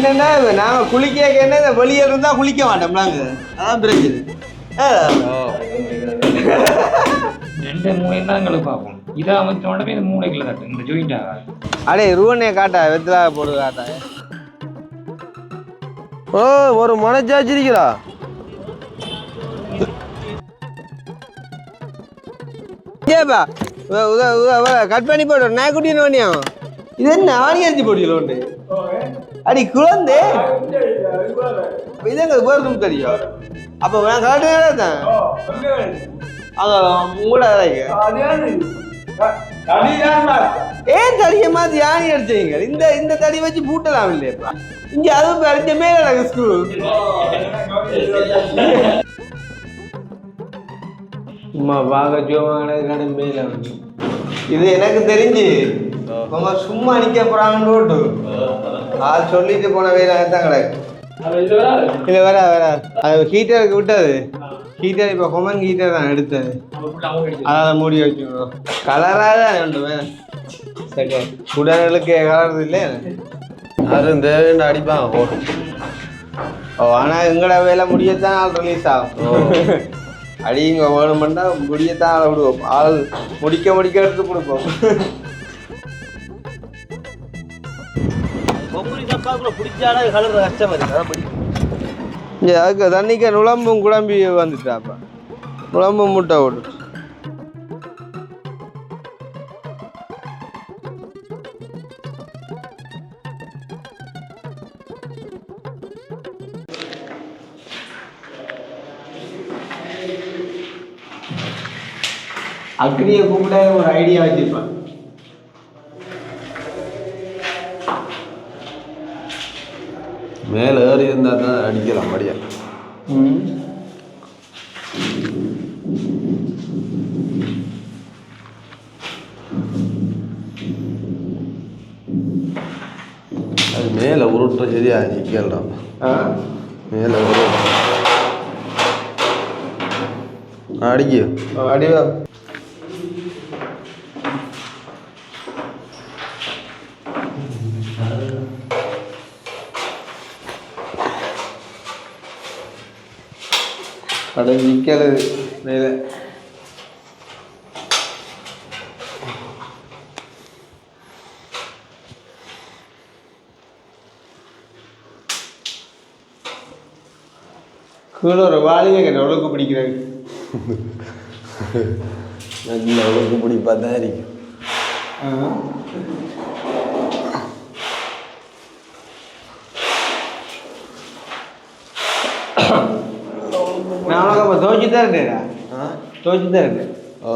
என்னன்னா நாங்கள் குளிக்க என்ன வெளியே இருந்தால் குளிக்க மாட்டோம் நாங்கள் அதான் பிரச்சனை. ரெண்டு மூணையும் தான் எங்களுக்கு பார்ப்போம். இதை அமைச்ச உடனே இந்த மூளைக்குள்ள தட்டு இந்த ஜாயிண்ட் ஆகாது. அடே ரூவனே காட்டா வெத்தலாக போடு காட்டா. ஓ ஒரு மனச்சாச்சிருக்கிறா ஏப்பா கட் பண்ணி போடு நான் குட்டின்னு பண்ணியான். இது என்ன ஆணி அரிசி போடுங்களோண்டு அடி குழந்தை இதுங்க பேருக்கும் தெரியும். அப்போ நான் காட்டுறேன் தான் உங்களோட ஏன் தடிய மாதிரி யானி அடிச்சீங்க? இந்த தடி வச்சு பூட்டலாம் இல்லையப்பா. இங்க அதுவும் அடிச்ச மேல ஸ்கூல் சும்மா பார்க்க கடை மேல இது எனக்கு தெரிஞ்சு சும்மா நிக்க போறாங்கன்னு ஆள் சொல்லிட்டு போன வேலைதான் கிடக்கு. இல்ல வர அது ஹீட்டருக்கு விட்டது. ஹீட்டர் இப்போ கொமன் ஹீட்டர் தான் எடுத்தது. அதான் மூடி வச்சுக்கணும். கலராக தான் உண்டு உடலுக்கு கலர் இல்லையா யாரும் தேவைன்னு அடிப்பான் போடும். ஓ ஆனால் எங்கட வேலை முடியத்தான் ஆள் ரிலீஸ் ஆகும். அடிங்க வேணுமெண்டா முடியத்தான் ஆளை விடுவோம். ஆள் முடிக்க எடுத்து கொடுப்போம். அதுக்கு தண்ணிக்க நுழம்பும் குழம்பி வந்துட்டாப்பா. நுழம்பும் முட்டை ஓடு அக்னியை கூப்பிட ஒரு ஐடியா வச்சிருப்பான். மேலே ஏறி இருந்தால் தான் அடிக்கலாம் படியா. அது மேலே உருட்டுற சரியா நிற்கலாம். மேலே உருட்டு அடிவா அட நிற்கிறது மேலே. கீழே ஒரு வாலியை உலக்கு பிடிக்கிறாங்க. நல்ல உலக்கு பிடிப்பா தான் இருக்கும். நான் உனக்கு துவைச்சு தான் இருந்தேடா. துவைச்சு தான் இருந்தேன். ஓ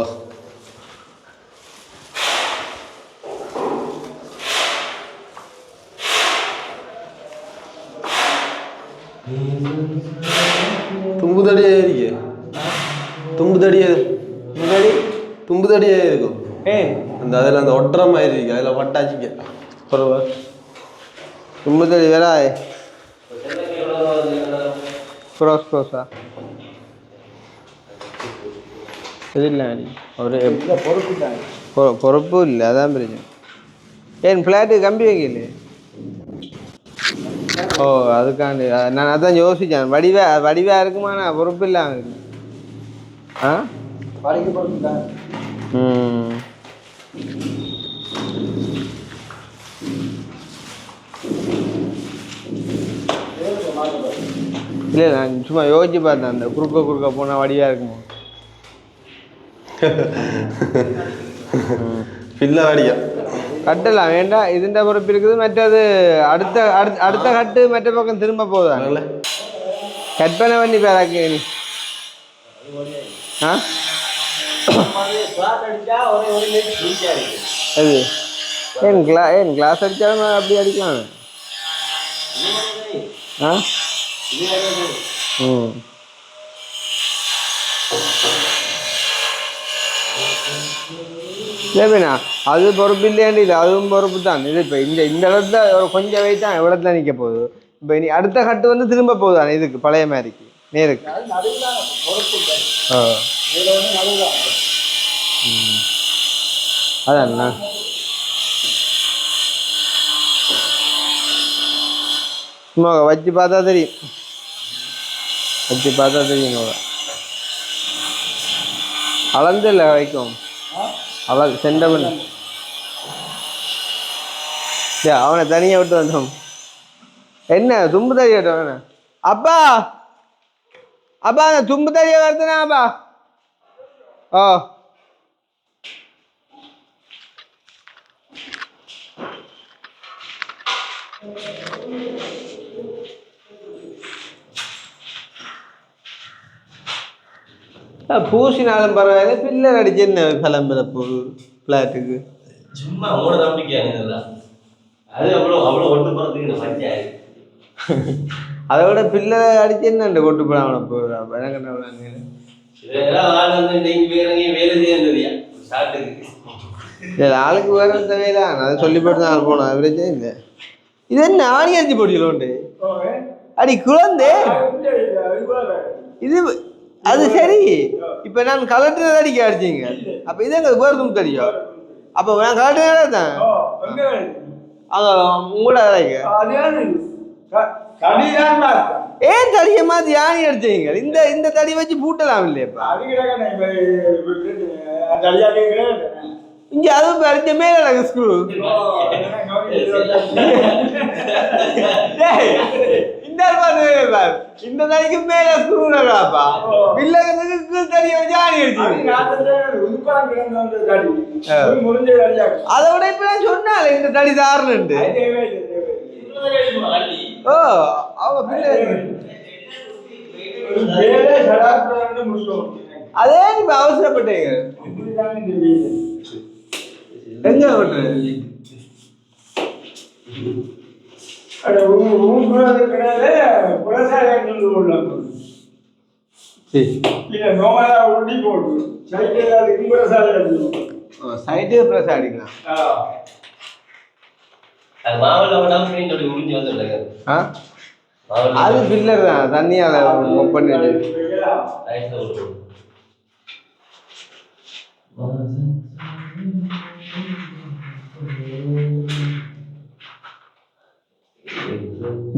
தும்புதடியாக இருக்கு. தும்புதடியாக இருக்கும். அந்த அதில் அந்த ஒட்டுற மாதிரி இருக்கு. அதில் பட்டாச்சிக்க பரவாயில்ல. தும்புதடி வேற க்ரோஸா இல்லை ஒரு பொறுப்பு இல்லை. அதான் பிரச்சனை. ஏன் ஃப்ளாட்டு கம்பி வைக்கல? ஓ அதுக்காண்டி நான் அதான் யோசித்தேன். வடிவாக இருக்குமா? நான் பொறுப்பு இல்லாமல் இருக்கு. இல்லை நான் சும்மா யோசிச்சு பார்த்தேன். அந்த குறுக்க போனால் வடிவாக இருக்குமோ? பில்ல வடியா கட்டலாம் வேண்டாம். இதுண்ட பொறுப்பு இருக்குது. மற்றது அடுத்த கட்டு மற்ற பக்கம் திரும்ப போகுதா? கட் பண்ண பண்ணி பேராக்கு நீ அது ஏன் கிளாஸ் அடித்தாலும் அப்படி அடிக்கலாம். இல்லைண்ணா அது பொறுப்பு இல்லையாண்டி. இது அதுவும் பொறுப்பு தான். இது இப்போ இந்த இடத்துல கொஞ்சம் வைத்தான் இடத்துல நிற்க போகுது. இப்போ இனி அடுத்த கட்டு வந்து திரும்ப போகுதானே இதுக்கு பழைய மாதிரிக்கு நேருக்கு. அதாண்ணா. சும்மா வச்சு பார்த்தா தெரியும், வச்சு பார்த்தா தெரியும். அளந்து இல்லை வைக்கும், செண்டவன் அவனை தனியாக விட்டு வந்தோம். என்ன தும்பு தறிய வேணும் அப்பா, அப்பா அந்த தும்பு தறிய வருதுனா அப்பா. ஓ பூசினாலும் பரவாயில்ல, பில்லர் அடிச்சு என்ன கிளம்புற பிளாட்டுக்கு சும்மா அவனோட நம்பிக்கை. அது அவ்வளோ அவ்வளோ ஒட்டு போகிறதுக்கு பஞ்சாயத்து. அதை விட பில்லரை அடிச்சு என்ன கொட்டு போடாம போகிறாங்க. ஆளுக்கு வேற தேவையில்ல, அதை சொல்லி போட்டு தான் ஆள் போனோம். அவரேஜே இல்லை. இது என்ன ஆணி அடிச்சு போட்டியலோண்டு அடி குழந்தை இது. அது சரி, இப்ப நான் கலெக்டர் அடிக்க அடிச்சிங்க, அப்ப இது எங்க வேறு தெரியும். அப்ப நான் கலெக்டர் தான் உங்களோட ஏன் தடிய மாதிரி யானி அடிச்சீங்க. இந்த இந்த தடி வச்சு பூட்டலாம் இல்லையப்பா. இங்க அது அடிச்ச மேல ஸ்க்ரூ இந்த தடிக்கு மேல ஸ்க்ரூப்பா வில்லகத்துக்கு தடிய வச்சு ஆணி அடிச்சீங்க. அதை விட இப்ப நான் சொன்னால இந்த தடி தாருன்னு. ஓ அவங்க அதே இப்ப அவசரப்பட்டீங்க. எங்க விட்டு சைட்டு பிரஸ் அடிக்கலாம். அது பில்லர் தான் தண்ணியால பண்ணி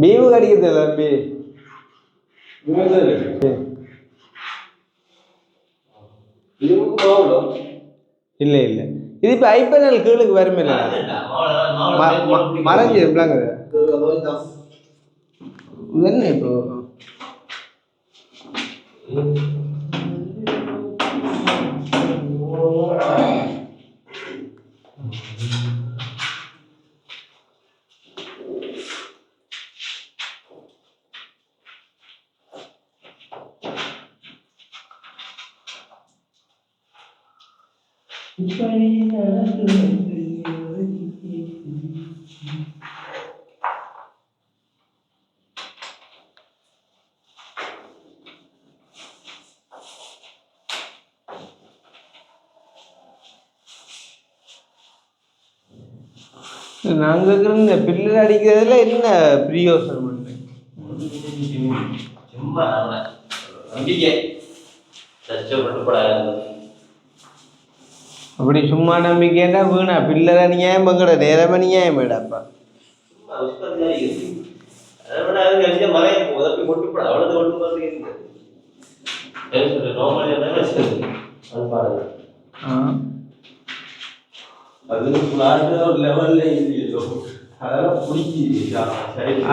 பீவு கடிக்கிறது தம்பி. இல்ல இல்ல இது இப்ப ஐபெனல் கீழுக்கு வரும் இல்ல மறைஞ்சு என்ன இப்போ நாங்க இந்த பில்லர் அடிக்கிறதுல என்ன பிரயோசனம்? அப்படி சும்மா நம்பிக்கைன்னா வீணா பில்லர் அநியாயம் பங்கட நேரம் அநியாயம் மேடாப்பா.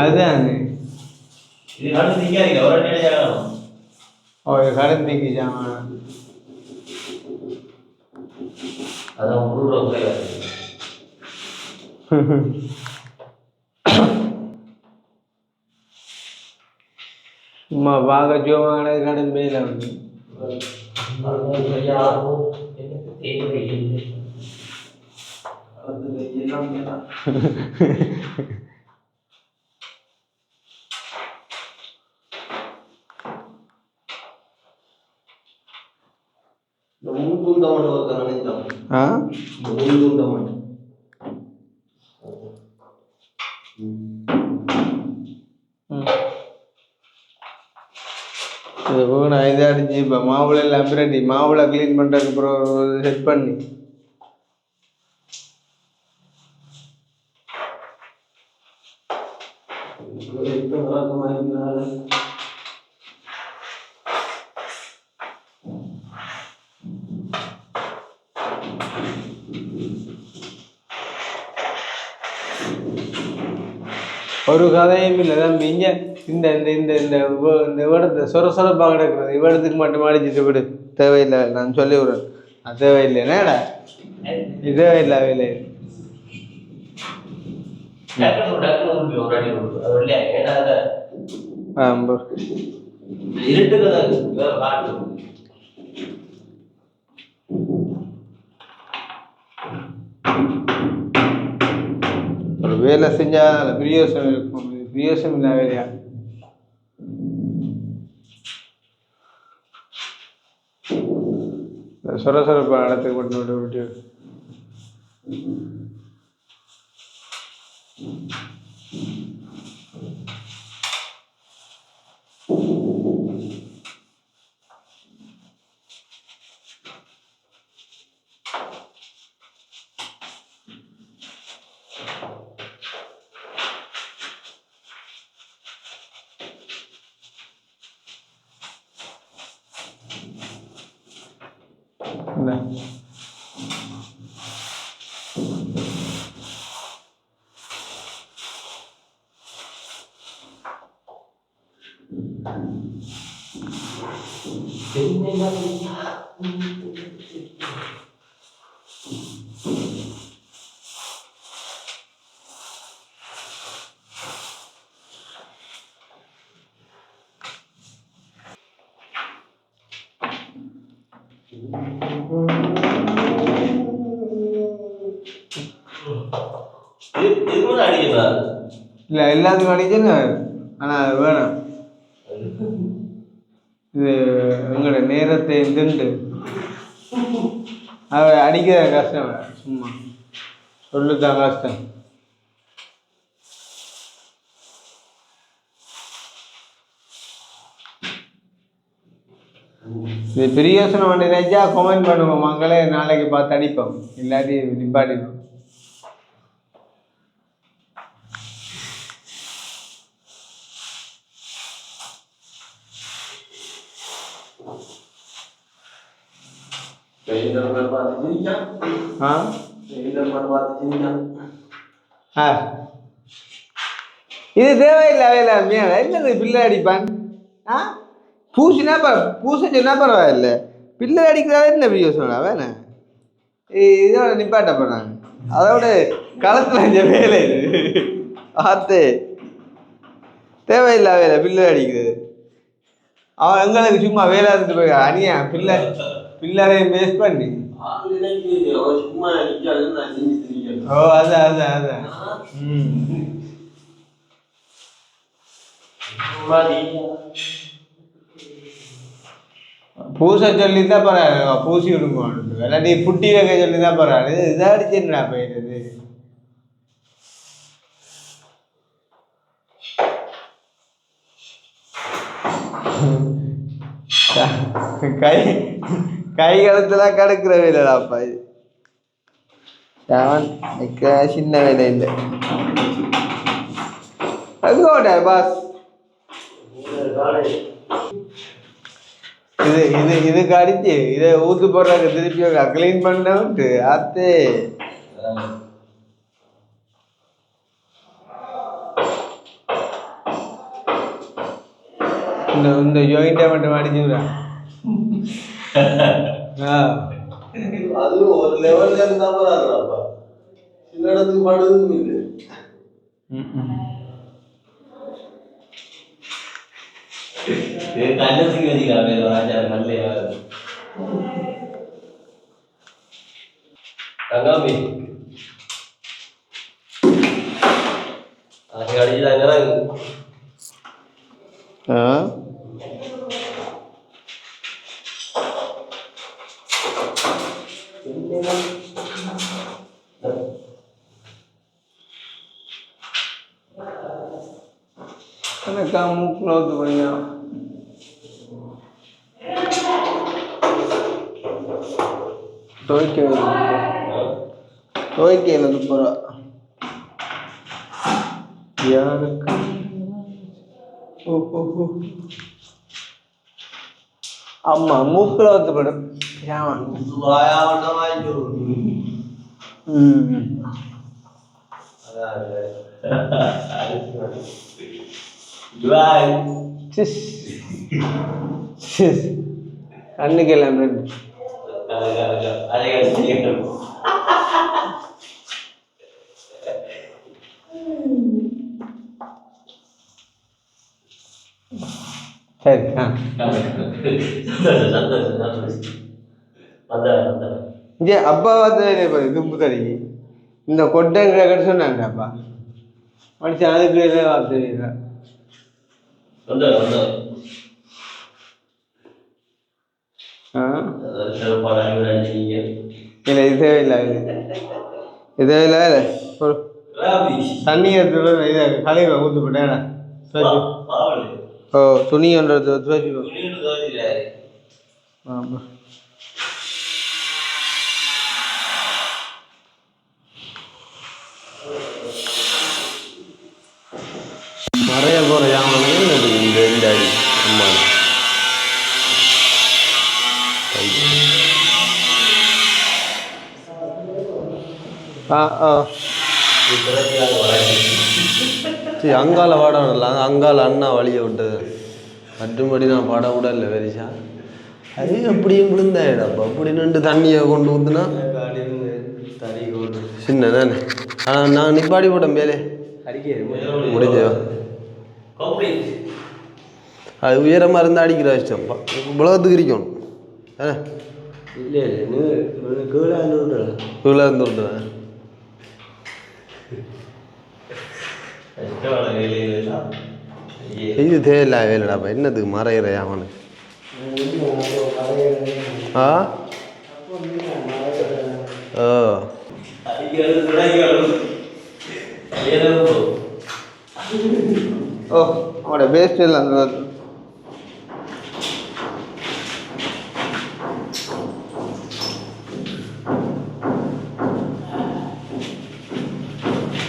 அதுதான் கடந்திக்கு ஜாமான் சும்மா பாக ஜோமான கடமையில வந்து இதை அடிச்சு இப்போ மாவுளை எல்லாம் பிரட்டி மாவுளை கிளீன் பண்ணுறதுக்கு அப்புறம் செட் பண்ணி ஒரு கதையும் இல்லை தான் இங்கே இந்த இந்த இந்த இந்த இந்த விடத்தை சொரப்பாக கிடக்கிறது இவ்விடத்துக்கு மட்டும் அடிச்சுட்டு விடு தேவையில்லை நான் சொல்லி விடுறேன் அது தேவையில்லை என்னடா இது தேவையில்லை வேலை ஒரு வேலை செஞ்சால் பிரியோசனம் இருக்கும் பிரியோசனம் இல்லை வேலையா சொரப்பா இடத்துக்கு மட்டும் விட்டு விட்டு இல்லை எல்லாத்துக்கும் அடிச்சுன்னு ஆனால் வேணும் இது உங்களோட நேரத்தை திண்டு அவ அடிக்கிற கஷ்டம் சும்மா சொல்லுதான் கஷ்டம் இது பெரிய யோசனை பண்ணி நினைச்சா கமெண்ட் பண்ணுவோம் மக்களே நாளைக்கு பார்த்து அடிப்போம் இல்லாட்டி நிப்பாட்டிடுவோம் இது தேவையில்லை வேலை மேல என்னது பிள்ளை அடிப்பான் பூசினா பூச சொன்னா பரவாயில்ல பிள்ளை அடிக்கிறதா என்ன பெரிய சொன்னா வேணா இதோட நிப்பாட்ட போறாங்க அதோட களத்துல இந்த வேலை இது ஆத்தே தேவையில்லை வேலை பிள்ளை அடிக்கிறது அவன் எங்களுக்கு சும்மா வேலை இருந்துட்டு போய் அணியா பிள்ளைரையும் பேஸ் பண்ணி ஓ அதான் பூச சொல்லி தான் பரவாயில்ல பூசி விடுங்க இல்லாட்டி புட்டி வைக்க சொல்லி தான் பரவாயில்ல இதை அடிச்சுடா போயிடுது கை கழுத்துலாம் கிடக்குற வேலைடாப்பா இது சின்ன வேலை இல்லை அதுக்கோட்ட பாஸ் இதுக்கு அடிச்சு இதை ஊத்து போடுறாங்க திருப்பி கிளீன் பண்ணட்டு ஆத்தே இந்த ஜாயிண்டை மட்டும் அடிச்சுடுறேன் அது ஒரு லெவல்ல இருந்தா போறாதுப்பா சில இடத்துக்கு படுதும் இல்லை கண்ணத்துக்கு வச்சுக்கலாம் வேற ராஜா நல்லையா தங்காமி அது அடிச்சுதாங்க எனக்கா மூக்கில் ஊற்று பண்ணியா துவைக்க துப்புரா யாருக்கு ஆமா மூக்குல ஒத்துப்படும் கண்ணுக்கு எல்லாம் சரி இங்கே அப்பா பார்த்து துப்பு தறி இந்த கொட்டைங்கிற கடை சொன்னாங்க அப்பா மனுஷன் அதுக்கு வார்த்தை இல்லை இது தேவையில்லை இது தேவையில்லை ஒரு தண்ணி எடுத்து இதை கழிவை ஊற்று போட்டேன் ஓ துணி ஒன்றது ஆமாம் நிறைய போகிற யாமனையும் இந்த அடி அம்மா சரி அங்கால பாடல அங்கால அண்ணா வழியை விட்டது மற்றும்படி நான் பாட கூட இல்லை வெரிசா அது அப்படியும் விழுந்தாயிடப்பா அப்படி நின்று தண்ணியை கொண்டு ஊற்றுனா சின்ன தானே ஆனால் நான் நிப்பாடி போட்டேன் மேலே முடிஞ்சோ அது உயரமாக இருந்தால் அடிக்கிற வச்சோம் உலகத்துக்கு இருக்கணும் ஆ இல்லை கீழே இருந்து விட்டுறேன் இது தேவையில்ல வேலைடாப்பா என்னதுக்கு மறையிறையா அவனுக்கு ஆ ஓ அவனோட பேஸ்ட் இல்லை அந்த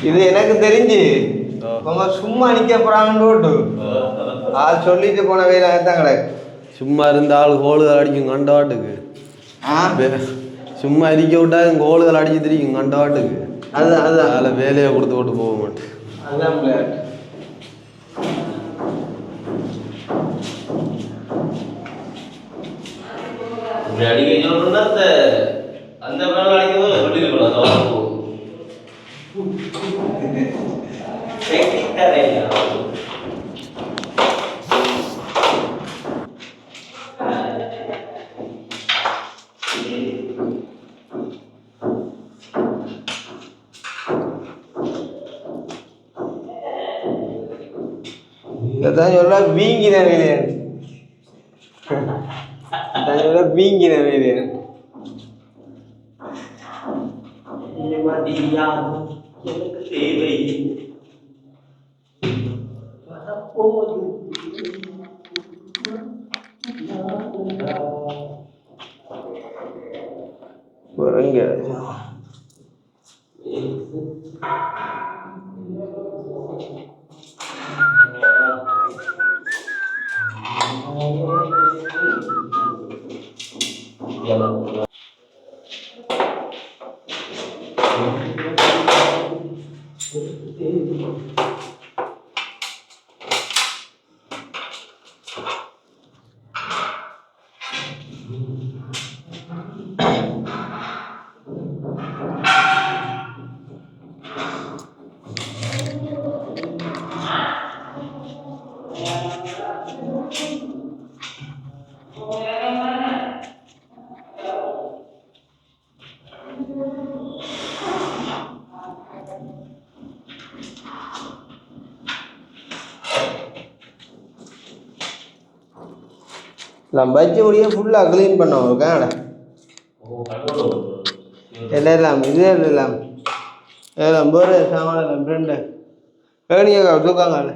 இது எனக்கு தெரிஞ்சு சும்மா நிக்க போறாங்கன்னு ஆள் சொல்லிட்டு போன வேலைதான் கிடக்கு சும்மா இருந்த ஆள் கோளுகள் அடிக்கும் கண்டவாட்டுக்கு சும்மா இருக்க விட்டா கோளுகள் அடிச்சு திரிக்கும் கண்டவாட்டுக்கு அதில் வேலையை கொடுத்து விட்டு போக மாட்டேன் அதான் விளையாட்டு அந்த அடிக்கிறது சொல்லிருக்கணும் இதான் சொல்ல வீங்கின வேலையான் சொல்ல வீங்கின வேலையான் எனக்கு தேவை பஜ்ஜி முடிய ஃபுல்லாக க்ளீன் பண்ணோம் இருக்காட எல்லாம் இது எல்லாம் எல்லாம் போர் சாமான எல்லாம் ஃப்ரெண்டு ஏனியா தூக்காங்க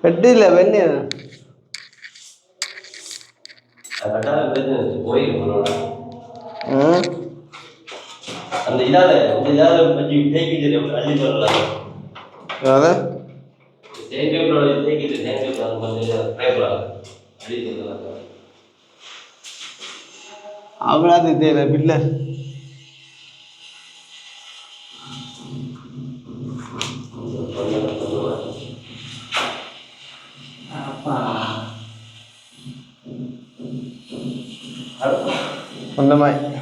வெட்டி இல்லை வெண்ணி அந்த இதால இந்த இதால பஞ்சி தேக்கி தெரியும் அள்ளி சொல்லலாம் அதாவது தேக்கியோட தேக்கி தெரியும் அது கொஞ்சம் பேப்பரா அள்ளி சொல்லலாம் அவ்வளவு தெரியல பில்லர் அந்த மாதிரி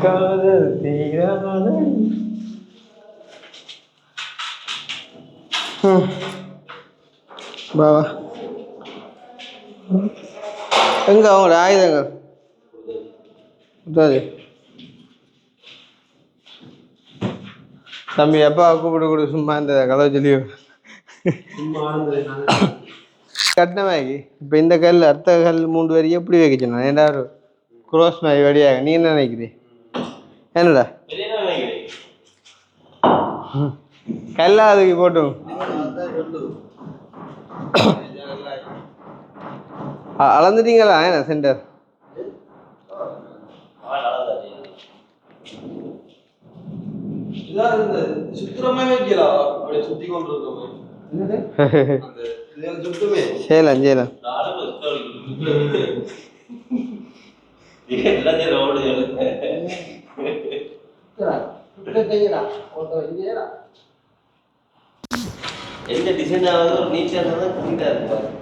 காதல் தீராத பாவா எங்க அவங்களோட ஆயுதங்கள் தம்பி எப்பா கூப்பிட்டு கொடு சும்மா இந்த கதவை சொல்லியோ கட்டினமாக்கி இப்போ இந்த கல் அடுத்த கல் 3 வரி எப்படி வைக்க சொன்னா ஏன்டா க்ரோஸ் மாதிரி வழியாக நீ என்ன நினைக்கிறீ என்னடா கல்லா அதுக்கு போட்டும் அளந்துட்டீங்களா என்ன சென்டர் சுத்திரமே வைக்கலாம் அப்படியே சுத்தி கொண்டு இருக்கோமே செய்யலாம் செய்யலாம் எந்த டிசைன் ஆகுது ஒரு நீச்சா இருந்தா நீட்டா இருக்கு பாருங்க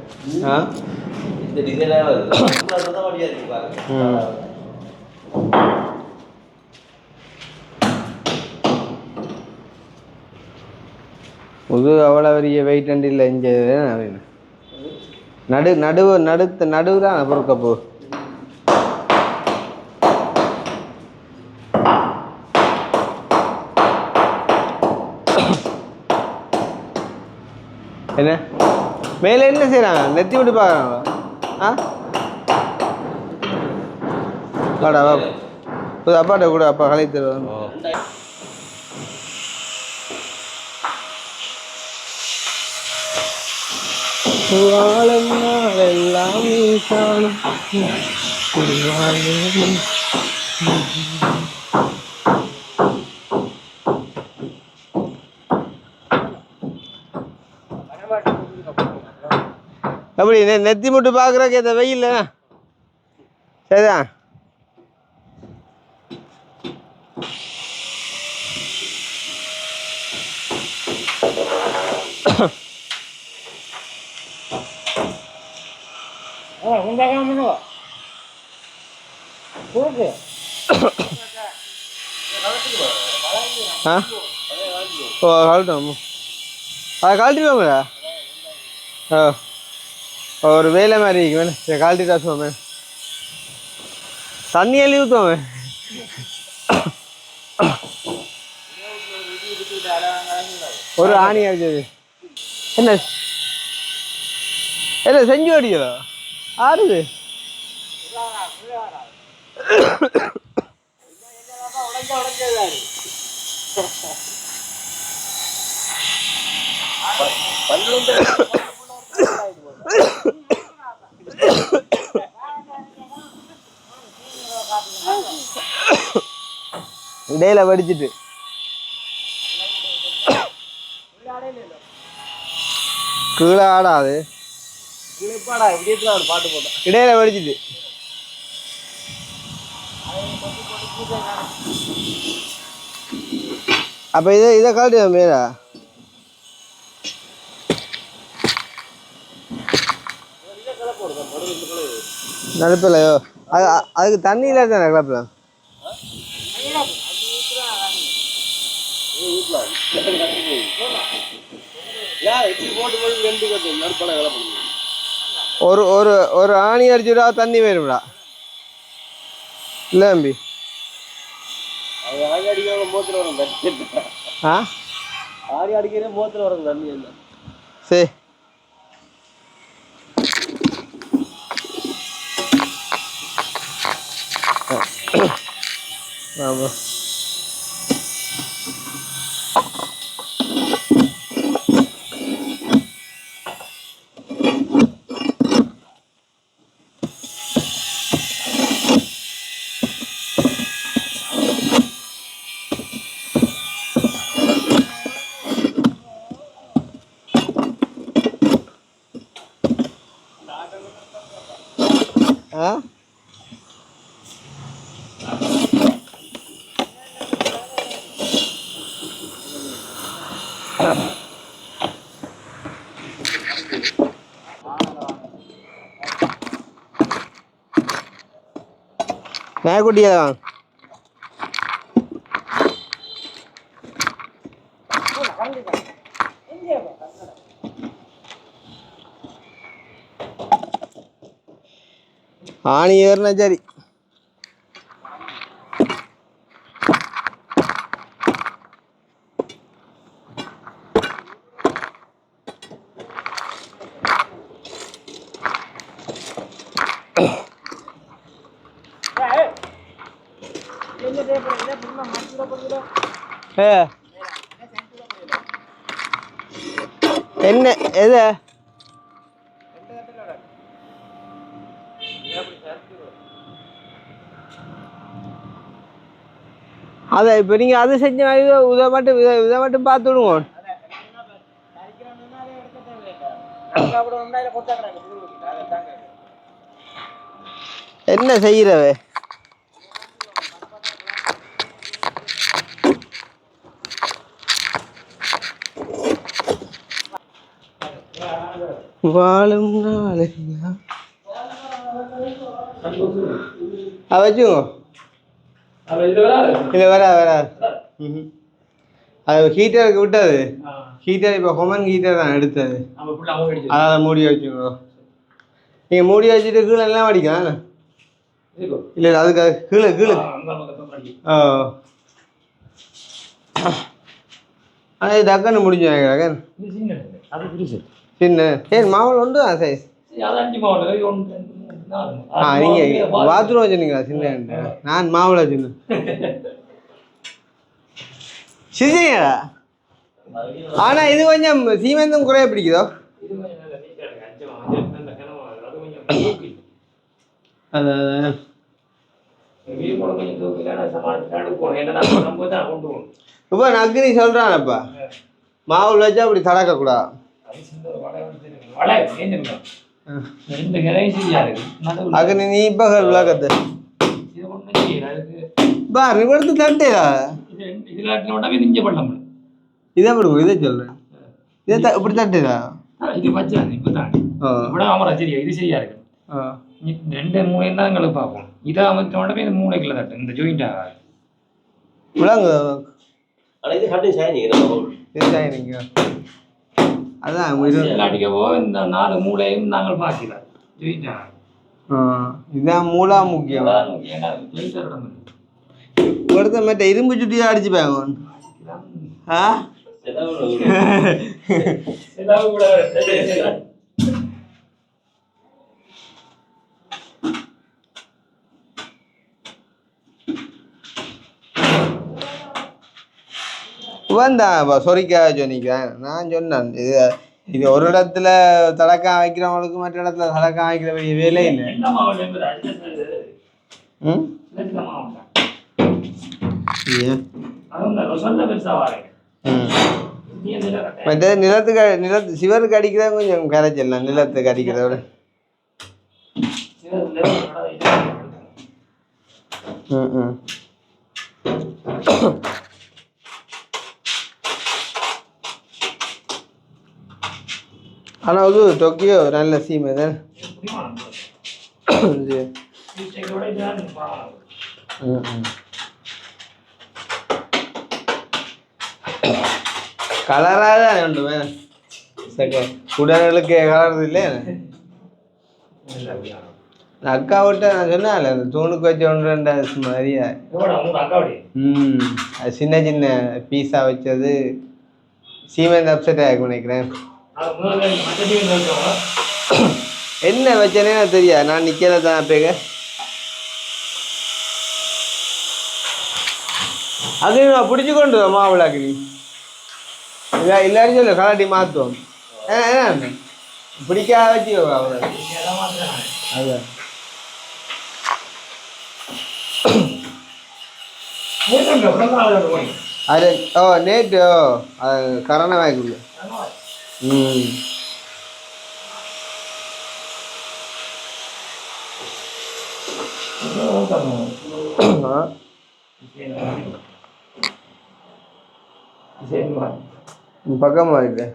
இந்த டிசைன் ஆகுது தான் வழியா இருக்கு பாருங்க முது அவ்வளோ பெரிய வெயிட் அண்ட் இல்லை இங்கே நடுவு தான் பொறுக்கப்போ என்ன மேலே என்ன செய்கிறாங்க நெத்தி விட்டு பார்க்குறாங்களா வாடா வா அப்பாட்ட கூட அப்பா கலை தருவாங்க வாழும் நாளெல்லாம் நீ காணும் அப்படி நெத்தி முட்டு பார்க்குறக்கு இந்த வெயில் சரிதான் ஓ கழட்டும் அதை கழட்டிடுவோங்களா ஒரு வேலை மாதிரி இருக்கு கழட்டிட்டா சுவாமி தண்ணி அள்ளி ஊற்றுவோமே ஒரு ஆணி அடிச்சது என்ன இல்லை செஞ்சு அடிக்கிறா ஆறுது இடையில வடிச்சிட்டு கீழே ஆடாது இடையில வடிச்சிட்டு அப்ப இதை காட்டு மேலா நடுப்பிலையோ அதுக்கு தண்ணி இல்லாத தானே கிளப்பில் ஒரு ஒரு ஒரு ஆணி அடிச்சுடா தண்ணி வேணும்டா இல்லை தம்பி ஆடி அடிக்கிற மோத்துல வரும் தண்ணி இல்லை சரி ஆமாம் ஆ நாய்க்குட்டியா ஆணி ஏறினா சரி. என்ன எது அதை இப்போ நீங்கள் அது செஞ்ச இதை மட்டும் பார்த்து விடுவோம். என்ன செய்கிறவே வாழும் நாளையா வச்சுக்கோ. இல்லை வராது. அது ஹீட்டருக்கு விட்டது. ஹீட்டர் இப்போ ஹொமன் ஹீட்டர் தான் எடுத்தது. அதான் மூடி வச்சுக்கோ. நீங்கள் மூடி வச்சுட்டு கீழே எல்லாம் அடிக்கலாம். இல்லை அதுக்கு கீழே ஓ அது டக்குன்னு முடிஞ்சாங்க. சின்ன ஏன் மாவல் உண்டு தான் சைஸ். நீங்கள் பாத்ரூம் வச்சுருங்களா சின்ன? நான் மாவுளை சின்ன சிரிச்சீங்களா? ஆனால் இது கொஞ்சம் சீமெந்தும் குறைய பிடிக்குதோ? அதான் இப்போ நக்னி சொல்கிறானப்பா மாவுள் வச்சா அப்படி தடக்கக்கூடாது. அக்னி நீ இப்போ விளக்கத்தை பாரு இவடுத்து தட்டேடா. இதை விடுவோம். இதை சொல்கிறேன். இதை இப்படி தட்டேடா. இது பச்சை இப்போ தான் சரியா இது சரியா இருக்கு. 2-3 தான் எங்களுக்கு பார்ப்போம். இதை அமைச்ச உடனே இது 3 கிலோ தட்டு இந்த ஜாயிண்ட் ஆகாது. விளங்கு இது கட்டிங் ஷைனிங்க. அதான் அடிக்கவோ இந்த 4 மூளையும் நாங்கள் பார்க்கலாம் ஜாயிண்ட் ஆகாது. இதுதான் மூலா முக்கியம். ஒருத்த மற்ற இரும்பு சுட்டியாக அடிச்சுப்பாங்க. ஆ வந்தாப்பா சொரிக்காக சொன்னிக்கிறேன். நான் சொன்னேன் இது ஒரு இடத்துல தடக்கா வைக்கிறவங்களுக்கு மற்ற இடத்துல தடக்கா வைக்கிற வேண்டிய வேலை இல்லை. மற்ற நிலத்துக்கு சிவருக்கு அடிக்கிறத கொஞ்சம் கரைச்சிடலாம். நிலத்துக்கு அடிக்கிறத விட ஆனால் அது டோக்கியோ நல்ல சீமை தானே. கலராக தான் உண்டு. உடல்களுக்கு கலர்றது இல்லையா? அக்கா விட்ட நான் சொன்னால அந்த தூணுக்கு வச்ச 1-2 மாதிரியா. அது சின்ன சின்ன பீஸா வச்சது சீமெண்ட் அப்செட் ஆகிக்கும் நினைக்கிறேன். என்ன வச்சேனே தெரியா. நான் நிற்கல தான் பேக. அது நான் பிடிச்சி கொண்டு மாவுளாக்கு நீ இல்லை இல்லாட்டி சொல்லு கலாட்டி மாற்றுவோம். என்ன பிடிக்காத வச்சு அவ்வளோ அதான் அது நேற்று அது கரண வாய்க்குள்ள. பக்கமா இல்லை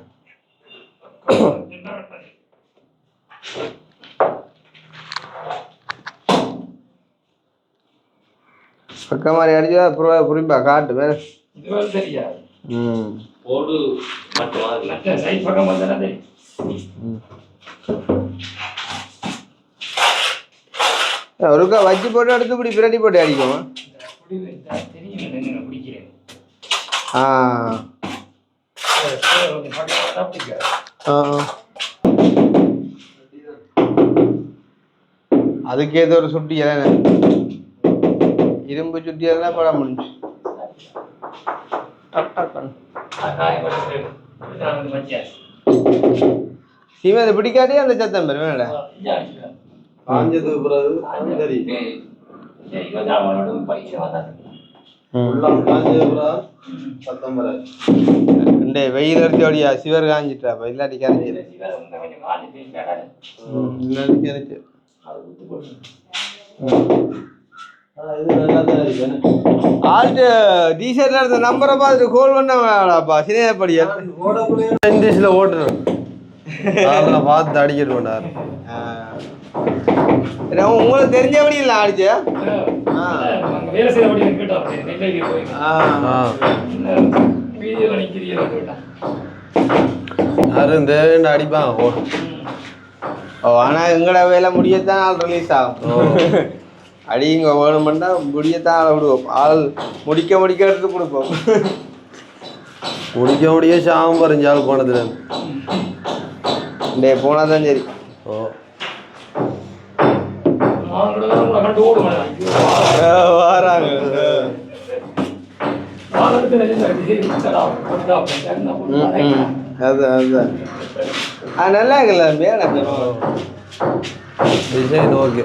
பக்கமாரி அடிச்சா புரிப்பா காட்டு வேற தெரியாது போடு மற்ற சைட் பக்கம் வந்தானே ஒருக்கா வச்சு போட்டு எடுத்து இப்படி பிரட்டி போட்டு அடிக்கும் தெரியும் பிடிக்கிறேன் அதுக்கு ஏதோ ஒரு சுட்டி இரும்பு சுட்டி எல்லாம் படம் முடிஞ்சு சீமை அதை பிடிக்காதே அந்த சத்தம் பெரு வேணடா காஞ்சது பிறகு சரி காஞ்சது பிறகு சத்தம் வராது இந்த வெயில் அடிச்சோடியா சிவர் காஞ்சிட்டா இல்லாட்டி கரைஞ்சி இல்லாட்டி கரைச்சி ஆள்கிட்ட டிஷர்ட்ல இருந்த நம்பரை பார்த்துட்டு கோல் பண்ணாப்பா சினேப்படியா இங்கிலீஷ்ல ஓட்டுறேன் அதெல்லாம் பார்த்து அடிக்கிட்டு வேண்டாரு உங்களுக்கு தெரிஞ்சபடி இல்லை ஆடிச்சா வேலை செய்யபடி யாரும் தேவையான அடிப்பாங்க ஆனால் எங்கட வேலை முடியத்தான் ஆள் ரிலீஸ் ஆகும் அடி இங்கே வேணுமெண்டா முடியத்தான் ஆளை விடுவோம் ஆள் முடிக்க எடுத்து கொடுப்போம் முடிக்க சாமம் பறிஞ்சால் போனதுல டே போனால் தான் சரி வராங்க அதுதான் நல்லா இருக்குல்ல மேலே டிசைன் ஓகே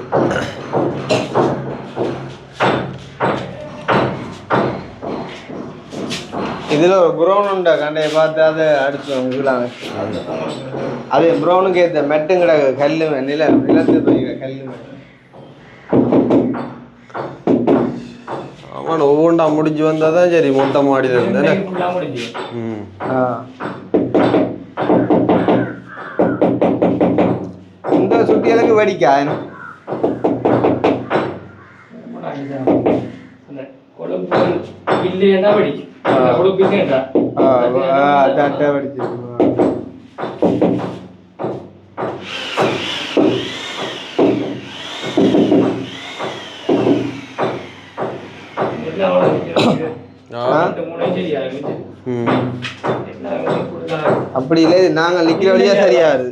இதில் ஒரு ப்ரௌன் உண்டா கண்டையை பார்த்து அதை அடிச்சோம் இதுலாங்க அது ப்ரௌனுக்கு ஏற்ற மெட்டுங்கிற கல் நிலத்து போய்கிற கல் ஆமாம் ஒவ்வொன்றா முடிஞ்சு வந்தால் தான் சரி மொட்டை மாடியில் இருந்தேன் இந்த சுட்டியலுக்கு வெடிக்கா அதான் வெடிச்சு அப்படி இல்லை நாங்கள் லிக்கிற வழியா சரியாது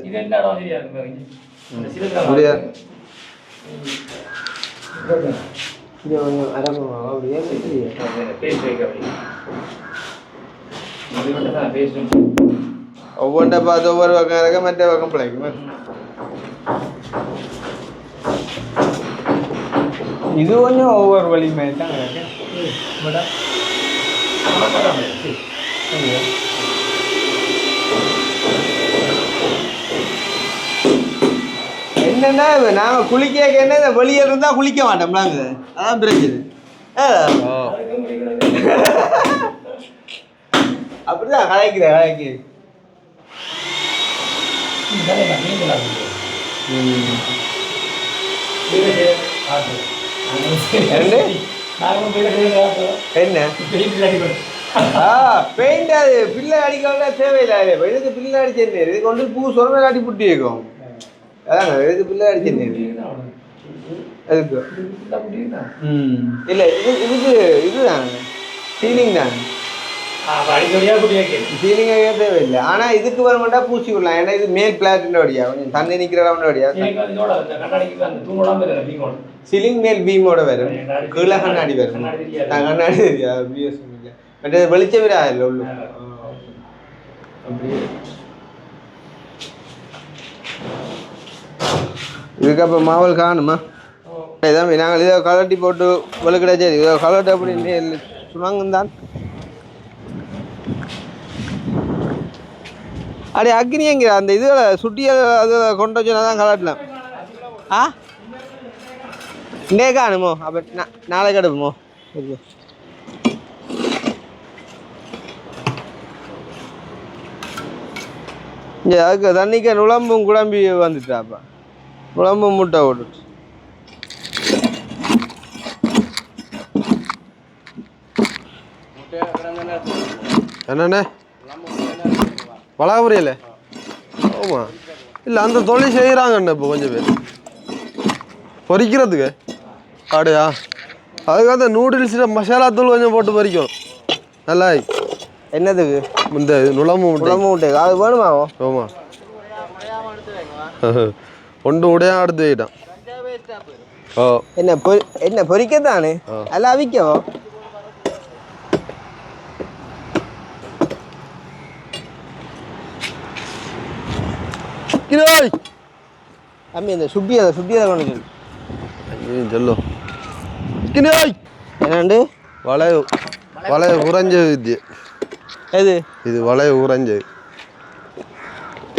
ஒவ்வொன்றை பார்த்து ஒவ்வொரு பக்கம் இருக்க மற்ற பக்கம் பிழைக்குமா இது கொஞ்சம் ஒவ்வொரு வழி மாதிரி தான் என்னன்னா நாங்கள் குளிக்க என்ன வெளியே இருந்தால் குளிக்க மாட்டோம்லாங்க அதான் பிரச்சனை அப்படிதான் கலைக்கு என்ன பெயிண்ட் அது பிள்ளை அடிக்க தேவையில்லை இதுக்கு பிள்ளை அடிச்சேன் இதுக்கு வந்து பூ சொன்ன அடி புட்டி இருக்கும் அதாங்க இதுக்கு பிள்ளை அடிச்சேன் அதுக்கு இல்லை இதுக்கு இதுதான் சீலிங் தான் சீலிங்காக தேவையில்லை ஆனால் இதுக்கு வர மாட்டா பூச்சி விடலாம் ஏன்னா இது மேல் பிளாட்டின் வழியா கொஞ்சம் தண்ணி நிற்கிறவன வழியா சீலிங் மேல் பீமோட வரும் கீழே கண்ணாடி வரும் கண்ணாடி தெரியாது மற்ற வெளிச்சம் விட இல்லை உள்ள இதுக்கு அப்போ மாவல் காணுமா இதான் நாங்கள் இதோ கலட்டி போட்டு வெளுக்கிட சரி இதோ கலட்டு அப்படின்னு சொன்னாங்க தான் அடே அக்னி எங்கிற அந்த இதில் சுட்டியை அதில் கொண்டு வச்சுனா தான் கலட்டலாம் இங்கே காணுமோ அப்போ நாளைக்கு எடுப்போமோ ஓகே இங்கே அதுக்கு தண்ணிக்கு நுழம்பும் குழம்பி வந்துட்டாப்பா நுழம்பும் முட்டை விட்டுட்டு என்னண்ணே வளக புரியல ஆமாம் இல்லை அந்த தொழில் செய்கிறாங்கண்ணே இப்போ கொஞ்சம் பேர் பொரிக்கிறதுக்கு அப்படியா அதுக்கு அந்த நூடுல்ஸில் மசாலா தூள் கொஞ்சம் போட்டு பொரிக்கணும் நல்லா என்னதுக்கு இந்த நுழம்பு முட்டை அது வேணுமா ஆமாம் ஒன்று உடையா எடுத்து வைட்டான் ஓ என்ன பொரிக்கத்தானே எல்லாம் அவிக்கவோ அம்மி இந்த சுட்டியதை கொண்டு சொல்லு என்னண்டு வளைய உறைஞ்ச இது எது இது வளைய உறைஞ்சது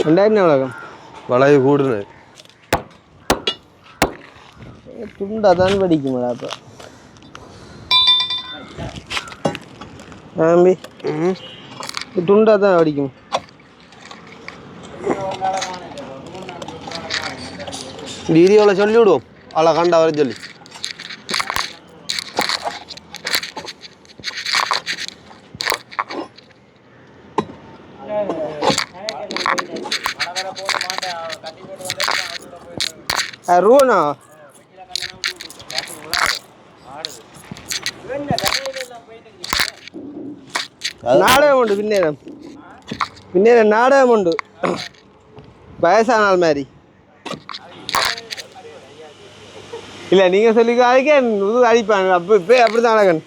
2000 உலகம் வளைய கூடுனது துண்டா தான் படிக்குமாடா அப்போ தம்பி துண்டா தான் படிக்கும் வீடியோவில் சொல்லி விடுவோம் அவளை கண்டா வர சொல்லி ரூனா நாடகம் உண்டு பின்னேரம் நாடகம் உண்டு வயசானால் மாதிரி இல்லை நீங்கள் சொல்லிக்காதீங்க இது அடிப்பாங்க அப்போ இப்போ அப்படி தான் அழகன்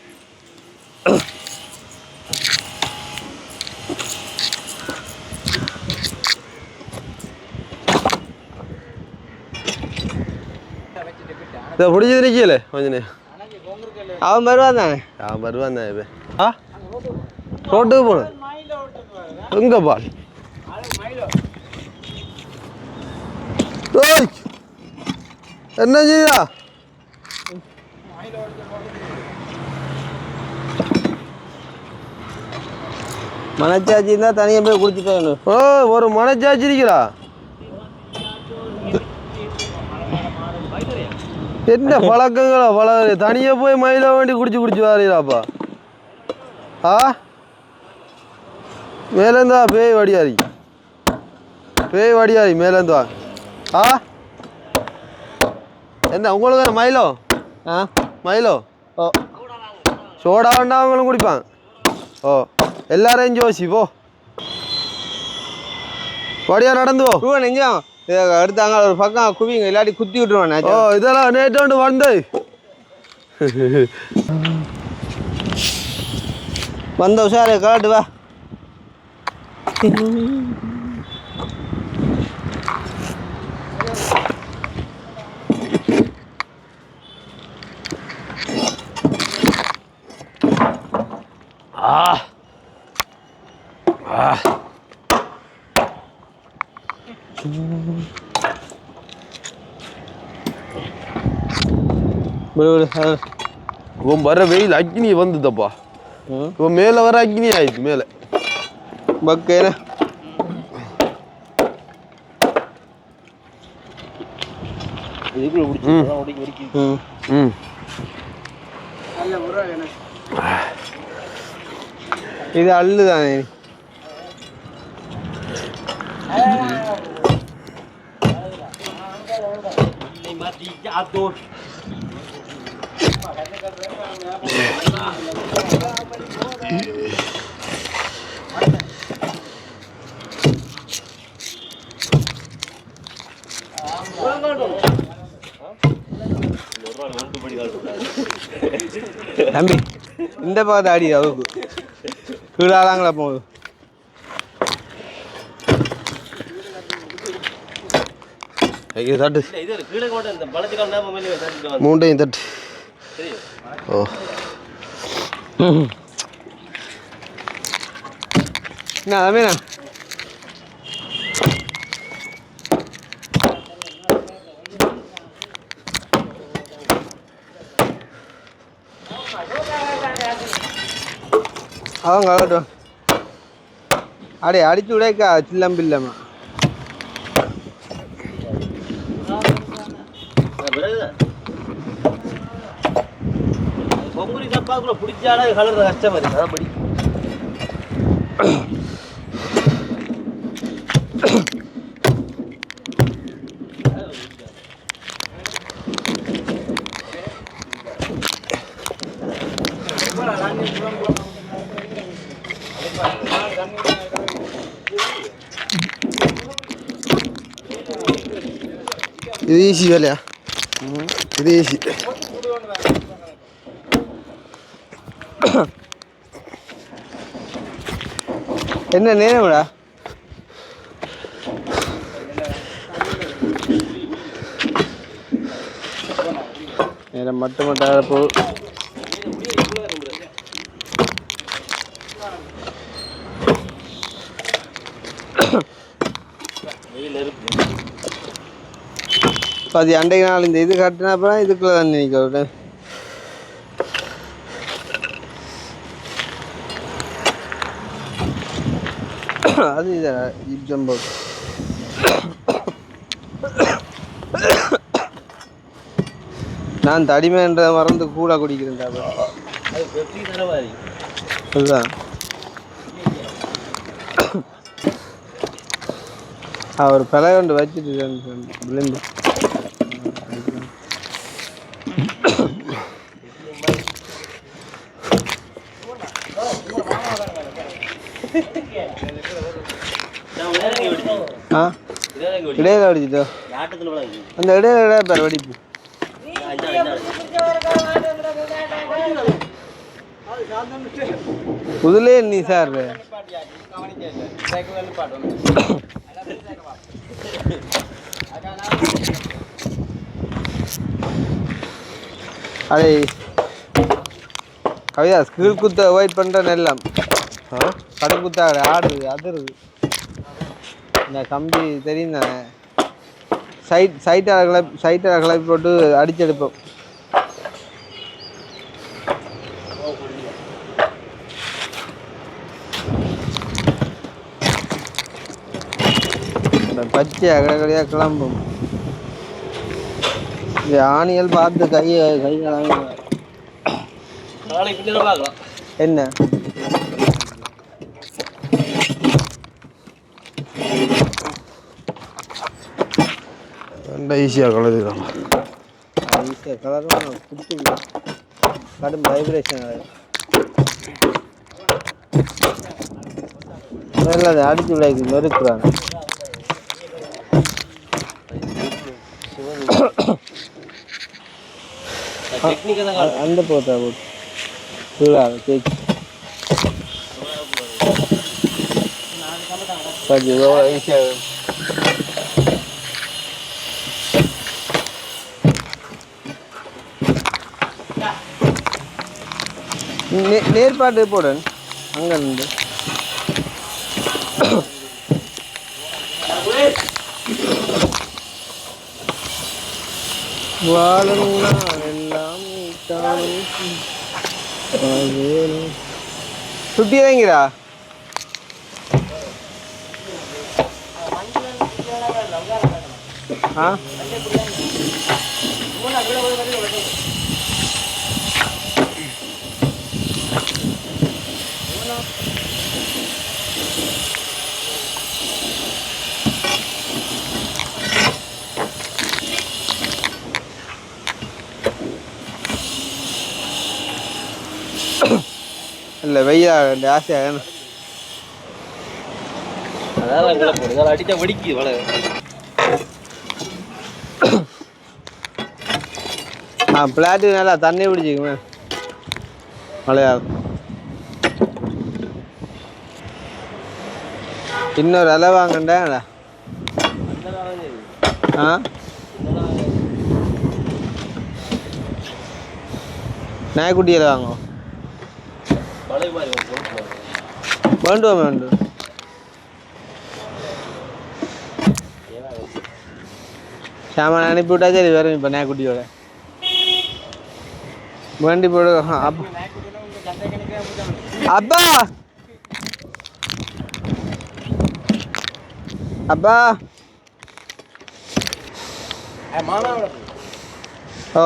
இதை பிடிச்சது நிற்கல கொஞ்சம் அவன் வருவான் தானே அவன் வருவான் தான் இப்போ ஆ ரோட்டுக்கு போகணும் எங்கே பால் என்ன செய்யா மனச்சாட்சி இருந்தால் தனியாக போய் குடிச்சிட்டு ஓ ஒரு மனச்சாட்சி இருக்கிறா என்ன பழக்கங்களா தனியாக போய் மயில வேண்டி குடிச்சு வாரீராப்பா ஆ மேலேருந்தா பேய் வடியாரி மேலேருந்தா ஆ என்ன உங்களுக்கு மயிலோ மயிலோ ஓ சோடா வேண்டா அவங்களும் குடிப்பாங்க ஓ எல்லாரையும் ஜோசி போ வடியா நடந்து போ நெஞ்சம் எடுத்தாங்க ஒரு பக்கம் குவிங்க இல்லாட்டி குத்தி விட்டுருவான் ஓ இதெல்லாம் நேற்று வந்து வந்த உஷாரு காட்டு வா இவன் வர வெயில் அக்னி வந்துதப்பா இவன் மேலே வர அக்னி ஆயிடுச்சு மேலே பக்கேன இது அள்ளுதானே தம்பி இந்த பக்கத்து அடி அவருக்கு கீழாளாங்களா போகுது தட்டு மூண்டையும் தட்டு ஓ என்ன அதமேண்ணா அவங்க அழட்டும் அடிச்சு விடக்கா சில்லம்பு இல்லாம பொங்குரி தப்பாக்குள்ள பிடிச்சாடா கலர் கஷ்டமா இருக்கு அதான் படி இது ஈஸி வேலையா இது ஈஸி என்ன நேரம்டா நேரம் மட்டும் போ அது அன்றைக்கு நாள் இந்த இது கட்டினா அப்புறம் இதுக்குள்ள தான் நினைக்க அது இதான் நான் தடிமைன்ற மறந்து கூட குடிக்கிறேன் அதுதான் அவர் பிழை கொண்டு வச்சுட்டு விளிம்பு இடையில அடிச்சுட்டோ அந்த இடையில பேர் வெடிப்பு புதுலே நீ சார் அடே கவிதா ஸ்கூல் குத்த அவாய்ட் பண்ணுறேன்னு எல்லாம் கடன் குத்தாடு ஆடுறது அதிருது இந்த கம்பி தெரியும் தானே சைட்டாக கிளப்பி போட்டு அடிச்செடுப்போம் பச்சை அகடகடையாக கிளம்பும் இது ஆணிகள் பார்த்து கையை என்ன ஈஸியாக கலந்துக்கலாம் ஈஸியாக கலரும் குட்டி கடும் வைப்ரேஷன் அதை அடிச்சு விளையாக்கி நொறுக்குறாங்க அந்த போட்டா போட்டு கேக்கு ஈஸியாக நேர்பாட்டு போடன் அங்கே இருந்து வாழும் எல்லாம் சுட்டி வைங்கிறா ஆ இல்லை வெய்யா ஆசையாக அதான் அடிச்சா வெடிக்கு வள பிளாட்டு நல்லா தண்ணி பிடிச்சிக்குமே மழையாது இன்னொரு அலை வாங்கண்டா ஆ நாய்க்குட்டியில் வாங்க வேண்டும் சாமான் அனுப்பிவிட்டா சரி வரும் இப்போ நாய்க்குட்டியோட வண்டி போடு அப்பா அப்பா ஓ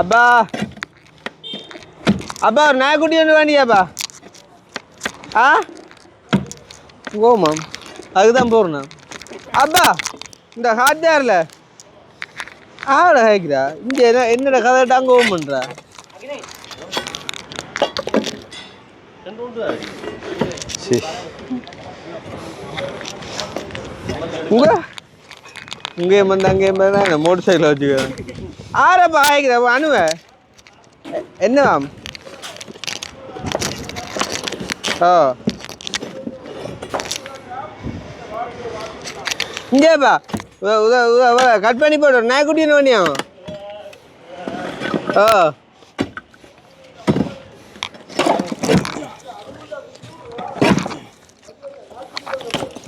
அப்பா அப்பா ஒரு நாய்க்குட்டி ஒன்று வேண்டியாப்பா ஆ போமாம் அதுதான் போறேண்ணா அப்பா இந்த ஹாட்ஜாரில் ஆட ஹேக்கிறா இங்கே என்னோட கதை அங்கே ஓம் பண்ணுறா இங்கேயும் வந்து அங்கேயும் நான் மோட்டர் சைக்கிள் வச்சுக்கிறேன் ஆறப்பா ஹேக்கிறா அணுவ என்னவாம் ஓ இங்கேப்பா கட் பண்ணி போட்டு நாய்க்குட்டின்னு பண்ணியாம் ஓ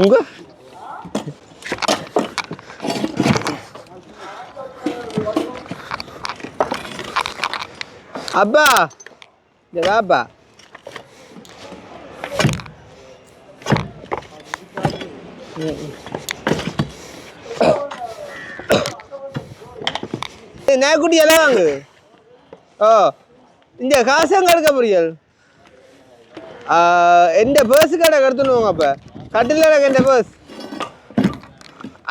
உங்க அப்பா வாப்பா நாய்க்குட்டி எல்லாம் வாங்கு ஓ இந்த காசு அங்கே எடுக்க புரியல் எந்த பேர்ஸு கடை எடுத்துன்னு வாங்க அப்போ கட்டில் எனக்கு எந்த பேர்ஸ்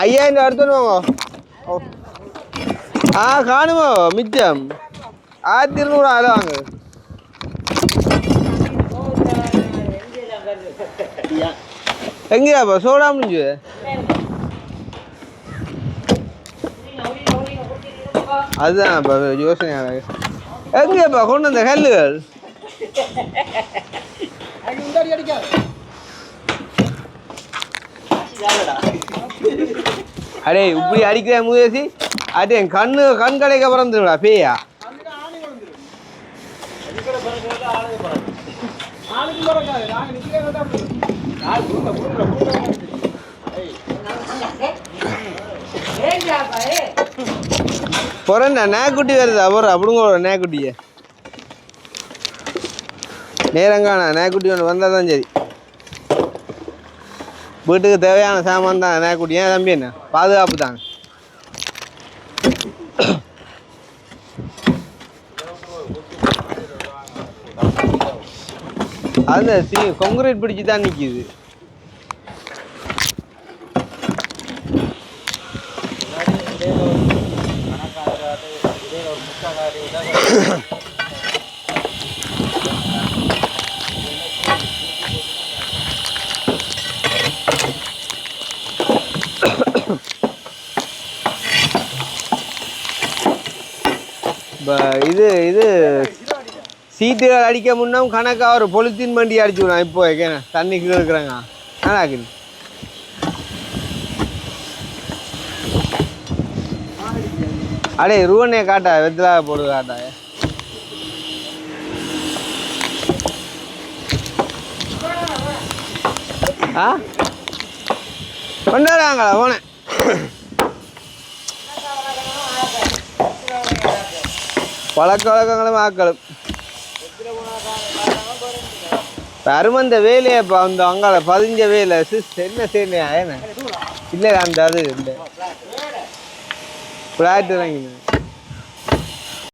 5000 எடுத்துன்னு வாங்க ஓ காணுமோ மிச்சம் 1200 அதில் வாங்கு எங்கேயாப்பா சோடா முடிஞ்சு அதுதான் இப்போ யோசனை எங்கேப்பா கொண்டு வந்த கல்லுகள் அடே இப்படி அடிக்கிற முயற்சி அது என் கண் கடைக்க பிறந்துடா பேயா பிறண்டா நாய்க்குட்டி வருதா போற அப்படிங்க நாய்க்குட்டிய நேரங்கானா நாய்க்குட்டி ஒன்று வந்தால் தான் சரி வீட்டுக்கு தேவையான சாமான் தான் நாய்க்குட்டி ஏன் தம்பி என்ன பாதுகாப்பு தான் அந்த கான்கிரீட் பிடிச்சி தான் நிற்கிது இது சீட்டுகள் அடிக்க முன்னும் கணக்காக ஒரு பொலித்தீன் வண்டி அடிச்சு விடுவோம் இப்போ வைக்கணும் தண்ணிக்கு இருக்கிறாங்க ஆனாக்கு அடே ரூவனே காட்டா வெத்தலாக போடுது காட்டா ஆ கொண்டாடுறாங்களா போனேன் பழக்க வழக்கங்களும் ஆக்களும் அருமந்த வேலையப்பா அந்த அங்கால பதிஞ்ச வேலை என்ன செய்யலையா என்ன இல்லை அந்த அது இல்லை ஃப்ளாட் வாங்கினேன்